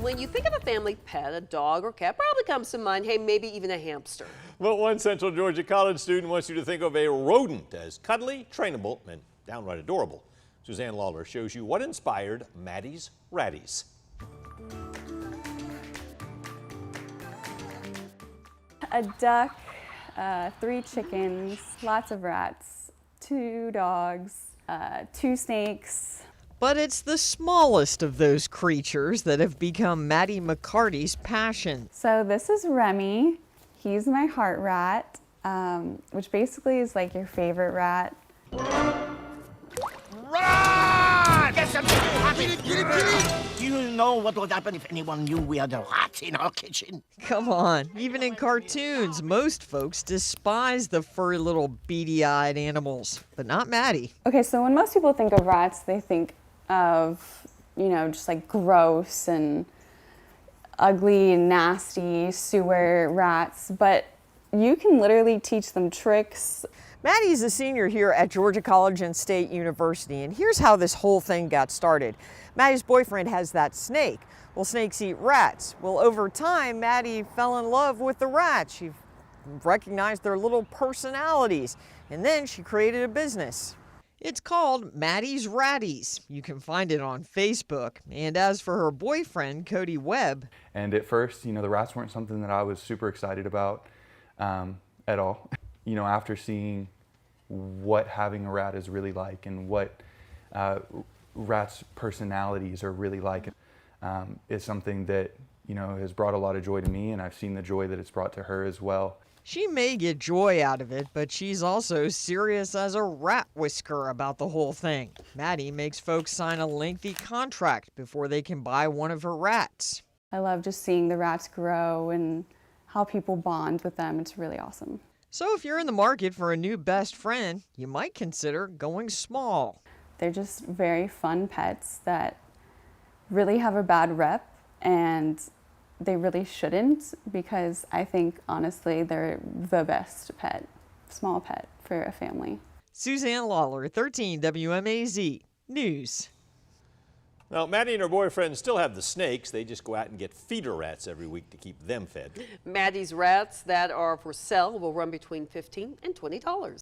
When you think of a family pet, a dog or cat probably comes to mind, hey, maybe even a hamster. Well, one Central Georgia College student wants you to think of a rodent as cuddly, trainable, and downright adorable. Suzanne Lawler shows you what inspired Maddie's Ratties. A duck, 3 chickens, lots of rats, 2 dogs, 2 snakes. But it's the smallest of those creatures that have become Maddie McCarty's passion. So this is Remy. He's my heart rat, which basically is like your favorite rat. Run! Get something to happen. Do you know what would happen if anyone knew we had a rat in our kitchen? Come on, even in cartoons, most folks despise the furry little beady-eyed animals, but not Maddie. Okay, so when most people think of rats, they think of, you know, just like gross and ugly, nasty sewer rats, but you can literally teach them tricks. Maddie's a senior here at Georgia College and State University, and here's how this whole thing got started. Maddie's boyfriend has that snake. Well, snakes eat rats. Well, over time, Maddie fell in love with the rats. She recognized their little personalities, and then she created a business. It's called Maddie's Ratties. You can find it on Facebook. And as for her boyfriend, Cody Webb. And at first, you know, the rats weren't something that I was super excited about at all. You know, after seeing what having a rat is really like and what rats' personalities are really like, it's something that, you know, has brought a lot of joy to me, and I've seen the joy that it's brought to her as well. She may get joy out of it, but she's also serious as a rat whisker about the whole thing. Maddie makes folks sign a lengthy contract before they can buy one of her rats. I love just seeing the rats grow and how people bond with them. It's really awesome. So if you're in the market for a new best friend, you might consider going small. They're just very fun pets that really have a bad rep, and they really shouldn't, because I think, honestly, they're the best pet, small pet for a family. Suzanne Lawler, 13 WMAZ News. Now, Maddie and her boyfriend still have the snakes. They just go out and get feeder rats every week to keep them fed. Maddie's rats that are for sale will run between $15 and $20.